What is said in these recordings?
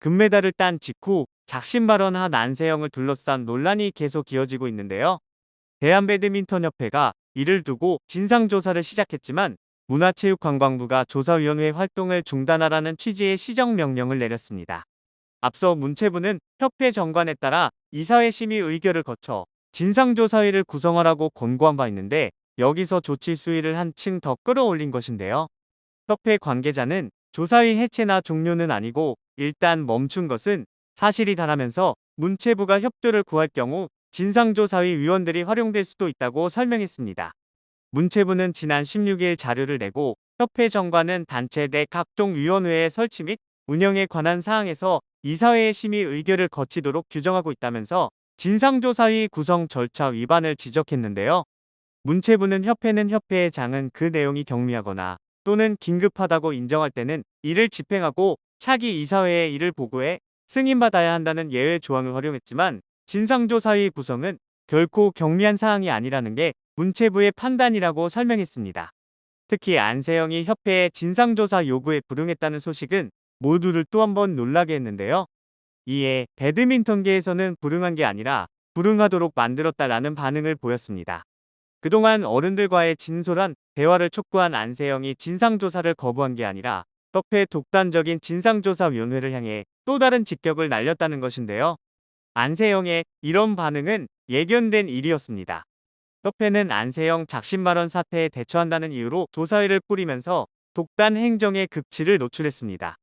금메달을 딴 직후 작심 발언한 안세영을 둘러싼 논란이 계속 이어지고 있는데요. 대한배드민턴협회가 이를 두고 진상조사를 시작했지만 문화체육관광부가 조사위원회 활동을 중단하라는 취지의 시정명령을 내렸습니다. 앞서 문체부는 협회 정관에 따라 이사회 심의 의결을 거쳐 진상조사위를 구성하라고 권고한 바 있는데 여기서 조치 수위를 한층 더 끌어올린 것인데요. 협회 관계자는 조사위 해체나 종료는 아니고 일단 멈춘 것은 사실이다라면서 문체부가 협조를 구할 경우 진상조사위 위원들이 활용될 수도 있다고 설명했습니다. 문체부는 지난 16일 자료를 내고 협회 정관은 단체 내 각종 위원회의 설치 및 운영에 관한 사항에서 이사회의 심의 의결을 거치도록 규정하고 있다면서 진상조사위 구성 절차 위반을 지적했는데요. 문체부는 협회는 협회의 장은 그 내용이 경미하거나 또는 긴급하다고 인정할 때는 이를 집행하고 차기 이사회에 이를 보고해 승인받아야 한다는 예외 조항을 활용했지만 진상조사위 구성은 결코 경미한 사항이 아니라는 게 문체부의 판단이라고 설명했습니다. 특히 안세영이 협회의 진상조사 요구에 불응했다는 소식은 모두를 또 한 번 놀라게 했는데요. 이에 배드민턴계에서는 불응한 게 아니라 불응하도록 만들었다라는 반응을 보였습니다. 그동안 어른들과의 진솔한 대화를 촉구한 안세영이 진상조사를 거부한 게 아니라 협회 독단적인 진상조사위원회를 향해 또 다른 직격을 날렸다는 것인데요. 안세영의 이런 반응은 예견된 일이었습니다. 협회는 안세영 작심발언 사태에 대처한다는 이유로 조사위를 꾸리면서 독단 행정의 극치를 노출했습니다.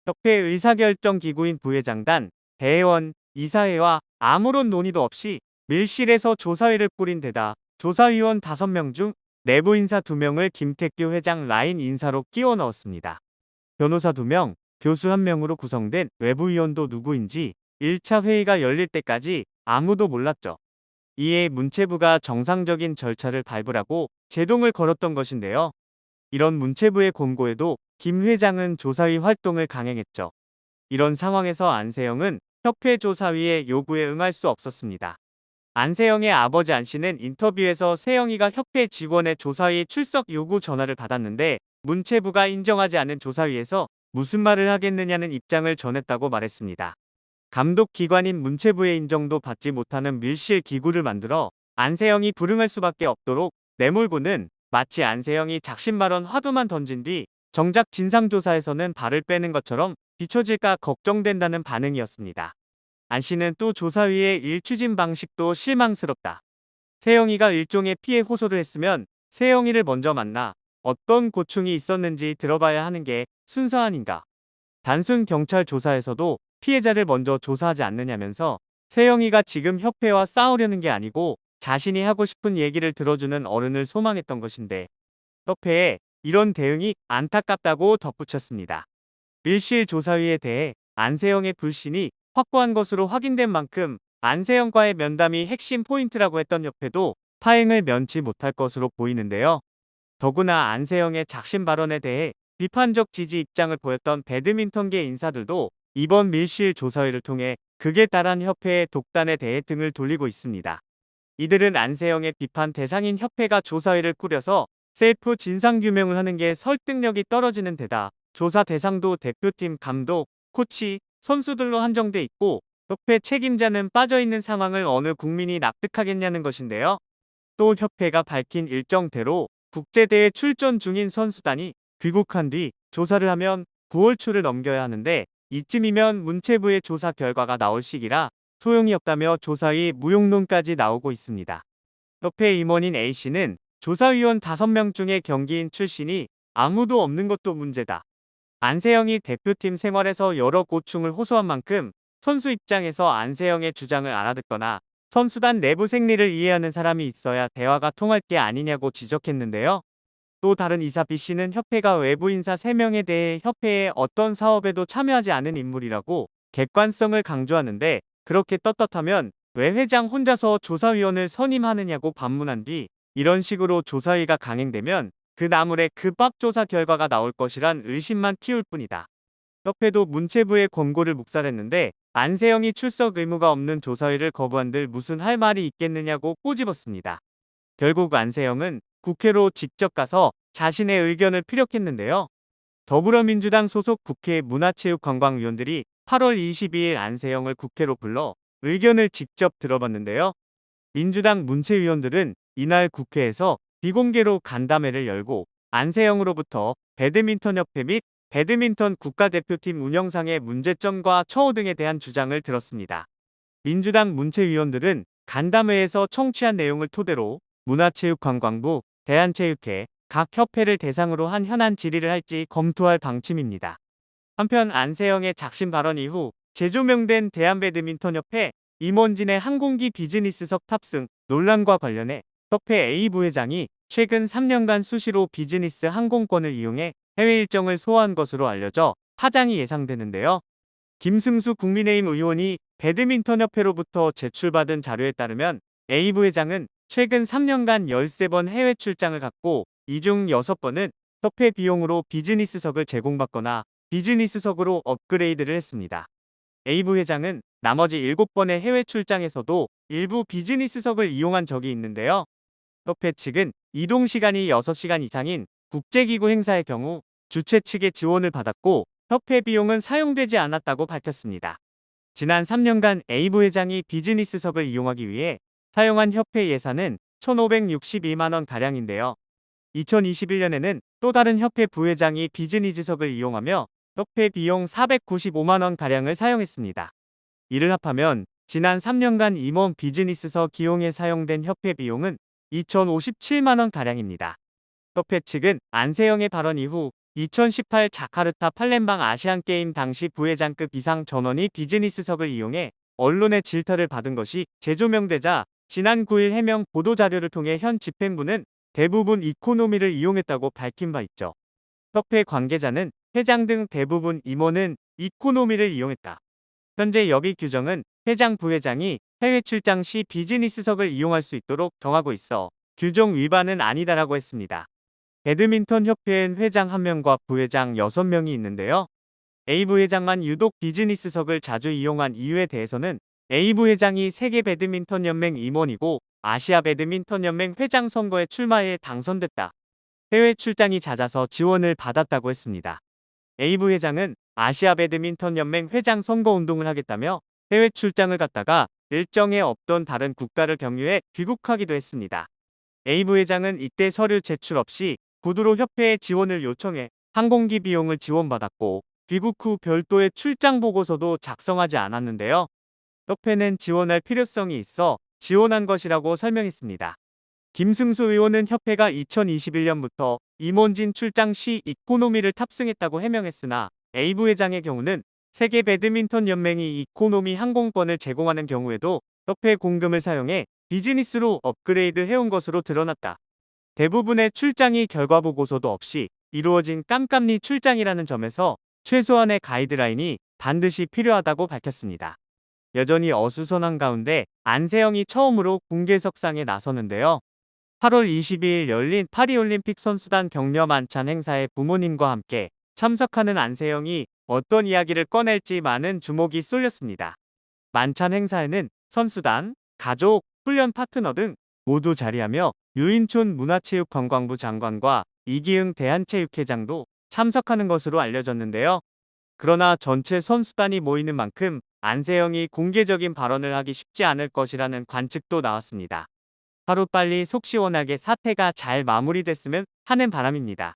협회 의사결정 기구인 부회장단, 대회원, 이사회와 아무런 논의도 없이 밀실에서 조사위를 꾸린 데다 조사위원 5명 중 내부 인사 2명을 김택규 회장 라인 인사로 끼워 넣었습니다. 변호사 2명, 교수 1명으로 구성된 외부위원도 누구인지 1차 회의가 열릴 때까지 아무도 몰랐죠. 이에 문체부가 정상적인 절차를 밟으라고 제동을 걸었던 것인데요. 이런 문체부의 권고에도 김 회장은 조사위 활동을 강행했죠. 이런 상황에서 안세영은 협회 조사위의 요구에 응할 수 없었습니다. 안세영의 아버지 안 씨는 인터뷰에서 세영이가 협회 직원의 조사위 출석 요구 전화를 받았는데 문체부가 인정하지 않은 조사위에서 무슨 말을 하겠느냐는 입장을 전했다고 말했습니다. 감독 기관인 문체부의 인정도 받지 못하는 밀실 기구를 만들어 안세영이 불응할 수밖에 없도록 내몰고는 마치 안세영이 작심발언 화두만 던진 뒤 정작 진상조사에서는 발을 빼는 것처럼 비춰질까 걱정된다는 반응이었습니다. 안 씨는 또 조사위의 일 추진 방식도 실망스럽다. 세영이가 일종의 피해 호소를 했으면 세영이를 먼저 만나 어떤 고충이 있었는지 들어봐야 하는 게 순서 아닌가. 단순 경찰 조사에서도 피해자를 먼저 조사하지 않느냐면서 세영이가 지금 협회와 싸우려는 게 아니고 자신이 하고 싶은 얘기를 들어주는 어른을 소망했던 것인데 협회에 이런 대응이 안타깝다고 덧붙였습니다. 밀실 조사위에 대해 안세영의 불신이 확고한 것으로 확인된 만큼 안세영과의 면담이 핵심 포인트라고 했던 협회도 파행을 면치 못할 것으로 보이는데요. 더구나 안세영의 작심 발언에 대해 비판적 지지 입장을 보였던 배드민턴계 인사들도 이번 밀실 조사위를 통해 극에 달한 협회의 독단에 대해 등을 돌리고 있습니다. 이들은 안세영의 비판 대상인 협회가 조사위를 꾸려서 셀프 진상규명을 하는 게 설득력이 떨어지는 데다 조사 대상도 대표팀 감독, 코치, 선수들로 한정돼 있고 협회 책임자는 빠져있는 상황을 어느 국민이 납득하겠냐는 것인데요. 또 협회가 밝힌 일정대로 국제대회 출전 중인 선수단이 귀국한 뒤 조사를 하면 9월 초를 넘겨야 하는데 이쯤이면 문체부의 조사 결과가 나올 시기라 소용이 없다며 조사위 무용론까지 나오고 있습니다. 협회 임원인 A씨는 조사위원 5명 중에 경기인 출신이 아무도 없는 것도 문제다. 안세영이 대표팀 생활에서 여러 고충을 호소한 만큼 선수 입장에서 안세영의 주장을 알아듣거나 선수단 내부 생리를 이해하는 사람이 있어야 대화가 통할 게 아니냐고 지적했는데요. 또 다른 이사 B씨는 협회가 외부 인사 3명에 대해 협회의 어떤 사업에도 참여하지 않은 인물이라고 객관성을 강조하는데 그렇게 떳떳하면 왜 회장 혼자서 조사위원을 선임하느냐고 반문한 뒤 이런 식으로 조사위가 강행되면 그 나물에 그 밥 조사 결과가 나올 것이란 의심만 키울 뿐이다. 협회도 문체부의 권고를 묵살했는데 안세영이 출석 의무가 없는 조사위를 거부한들 무슨 할 말이 있겠느냐고 꼬집었습니다. 결국 안세영은 국회로 직접 가서 자신의 의견을 피력했는데요. 더불어민주당 소속 국회 문화체육관광위원들이 8월 22일 안세영을 국회로 불러 의견을 직접 들어봤는데요. 민주당 문체위원들은 이날 국회에서 비공개로 간담회를 열고 안세영으로부터 배드민턴협회 및 배드민턴 국가대표팀 운영상의 문제점과 처우 등에 대한 주장을 들었습니다. 민주당 문체위원들은 간담회에서 청취한 내용을 토대로 문화체육관광부, 대한체육회, 각 협회를 대상으로 한 현안 질의를 할지 검토할 방침입니다. 한편 안세영의 작심 발언 이후 재조명된 대한배드민턴협회 임원진의 항공기 비즈니스석 탑승 논란과 관련해 협회 A 부회장이 최근 3년간 수시로 비즈니스 항공권을 이용해 해외 일정을 소화한 것으로 알려져 파장이 예상되는데요. 김승수 국민의힘 의원이 배드민턴협회로부터 제출받은 자료에 따르면 A 부회장은 최근 3년간 13번 해외 출장을 갔고 이 중 6번은 협회 비용으로 비즈니스석을 제공받거나 비즈니스석으로 업그레이드를 했습니다. A 부회장은 나머지 7번의 해외 출장에서도 일부 비즈니스석을 이용한 적이 있는데요. 협회 측은 이동 시간이 6시간 이상인 국제기구 행사의 경우 주최 측의 지원을 받았고 협회 비용은 사용되지 않았다고 밝혔습니다. 지난 3년간 A 부회장이 비즈니스석을 이용하기 위해 사용한 협회 예산은 1,562만 원 가량인데요. 2021년에는 또 다른 협회 부회장이 비즈니스석을 이용하며 협회 비용 495만 원 가량을 사용했습니다. 이를 합하면 지난 3년간 임원 비즈니스석 이용에 사용된 협회 비용은 2,057만 원 가량입니다. 협회 측은 안세영의 발언 이후 2018 자카르타 팔렘방 아시안게임 당시 부회장급 이상 전원이 비즈니스석을 이용해 언론의 질타를 받은 것이 재조명되자 지난 9일 해명 보도자료를 통해 현 집행부는 대부분 이코노미를 이용했다고 밝힌 바 있죠. 협회 관계자는 회장 등 대부분 임원은 이코노미를 이용했다. 현재 여기 규정은 회장 부회장이 해외 출장 시 비즈니스석을 이용할 수 있도록 정하고 있어 규정 위반은 아니다라고 했습니다. 배드민턴협회엔 회장 1명과 부회장 6명이 있는데요. A 부회장만 유독 비즈니스석을 자주 이용한 이유에 대해서는 A 부회장이 세계 배드민턴 연맹 임원이고 아시아 배드민턴 연맹 회장 선거에 출마해 당선됐다. 해외 출장이 잦아서 지원을 받았다고 했습니다. A 부회장은 아시아 배드민턴 연맹 회장 선거 운동을 하겠다며 해외 출장을 갔다가 일정에 없던 다른 국가를 경유해 귀국하기도 했습니다. A 부회장은 이때 서류 제출 없이 구두로 협회에 지원을 요청해 항공기 비용을 지원받았고 귀국 후 별도의 출장 보고서도 작성하지 않았는데요. 협회는 지원할 필요성이 있어 지원한 것이라고 설명했습니다. 김승수 의원은 협회가 2021년부터 임원진 출장 시 이코노미를 탑승했다고 해명했으나 A 부회장의 경우는 세계 배드민턴 연맹이 이코노미 항공권을 제공하는 경우에도 협회 공금을 사용해 비즈니스로 업그레이드 해온 것으로 드러났다. 대부분의 출장이 결과보고서도 없이 이루어진 깜깜리 출장이라는 점에서 최소한의 가이드라인이 반드시 필요하다고 밝혔습니다. 여전히 어수선한 가운데 안세영이 처음으로 공개석상에 나서는데요. 8월 22일 열린 파리올림픽 선수단 격려 만찬 행사에 부모님과 함께 참석하는 안세영이 어떤 이야기를 꺼낼지 많은 주목이 쏠렸습니다. 만찬 행사에는 선수단, 가족, 훈련 파트너 등 모두 자리하며 유인촌 문화체육관광부 장관과 이기흥 대한체육회장도 참석하는 것으로 알려졌는데요. 그러나 전체 선수단이 모이는 만큼 안세영이 공개적인 발언을 하기 쉽지 않을 것이라는 관측도 나왔습니다. 하루빨리 속 시원하게 사태가 잘 마무리됐으면 하는 바람입니다.